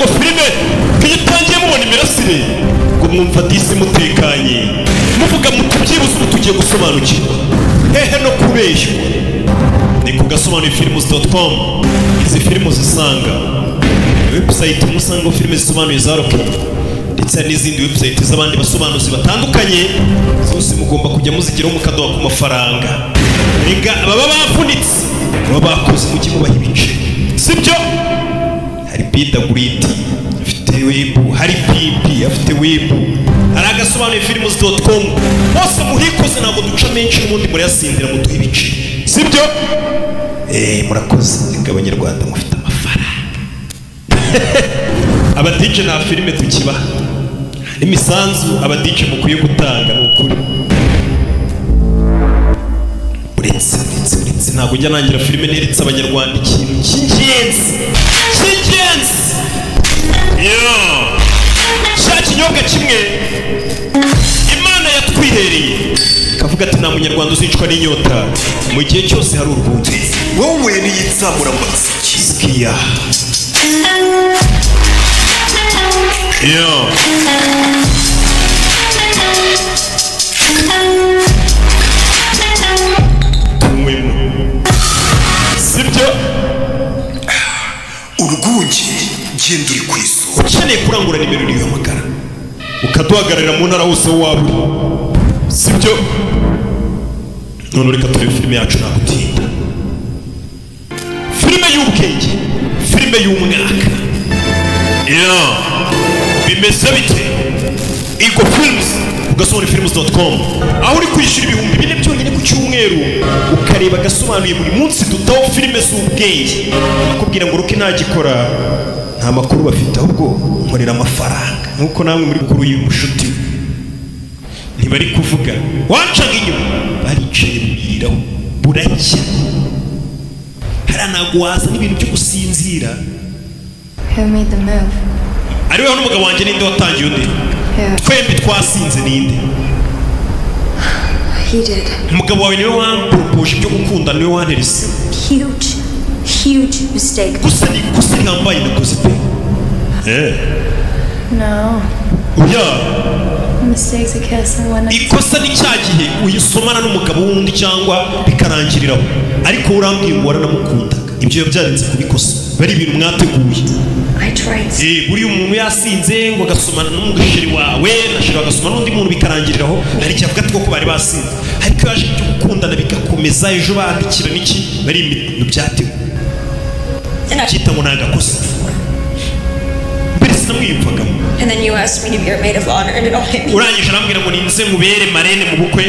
ngo filime ntiyitangiye mubona imirasire ngo mwumva disi mutekanye muvuga muti byibuze ubu tugiye gusobanukirwa hehe no kubeshywa. ni ku gasobanurifilms.com. izi filime zisanga website musanga filime zisobanuye za Rocky ndetse n'izindi website z'abandi basobanuzi batandukanye, zose mugomba kujya muzigiraho mukadoha ku mafaranga. Ega baba bafunitse baba bakoze mu gihe mubaha ibice, sibyo? Hari PWD afite web, hari PP afite web, hari agasobanurifilms.com. bose muhikoze ntabwo duca menshi n'ubundi muri yasindira muduha ibice, sibyo? Murakoze. Ega abanyarwanda mufite amafaranga. Abadije na filime tukiba imisanzu abadije mukwiye gutanga n'ukuri. uretse ntabwo njya nangira filime neretse abanyarwanda ikintu cy'ingenzi cya kinyobwa kimwe Imana yatwihereye kavuga ati nta munyarwanda uzicwa n'inyota mu gihe cyose hari urwunge. wowe niyitsamuramutsi Sikia sibyo? urwunge genda uri ku isoko. ukeneye kurangura nimero iriho amagara ukaduhagararira mu ntara hose waba uri, sibyo? none reka turebe filime yacu nta gutinda. filime y'ubwenge, filime y'umwaka. bimeze bite? Ego Films gasobanurifilms.com, aho uri kwishyura ibihumbi 4 byonyine ku cyumweru ukareba gasobanuye buri munsi dutaho filime z'ubwenge. bakubwira ngo Rocky ntagikora nta makuru bafite, ahubwo nkorera amafaranga nkuko namwe muri kuri uyu mushuti ntibari kuvuga wancaga inyuma, baricaye buriraho buracya. haranagwaza n'ibintu byo gusinzira. Who made the move? ari wewe n'umugabo wanjye ninde watangiye undi? twembi twasinze ninde? He did. umugabo wawe niwe wampropose ibyo gukunda, niwe wanterese. Huge mistake. gusa rihambaye nakoze pe. No. Mistakes occur when ikosa ni cya gihe uyisomana n'umugabo wundi cyangwa bikarangiriraho, ariko urambwiye ngo waranamukundaga. ibyo byarenze kubikosa, bari ibintu mwateguye. I tried. buriya umuntu yasinze ngo agasomana n'umugasheri wawe nashira agasomana n'undi muntu bikarangiriraho, hari icyo avuga ko bari basinze, ariko yaje ibyo gukundana bigakomeza ejo bandikira n'iki, bari ibintu byateguye. cyita ngo nagakosa mbere sinamwiyumvagamo. And then you asked me to be your maid of honor and it all hit me. urangije arambwira ngo ninze mubere marene mu bukwe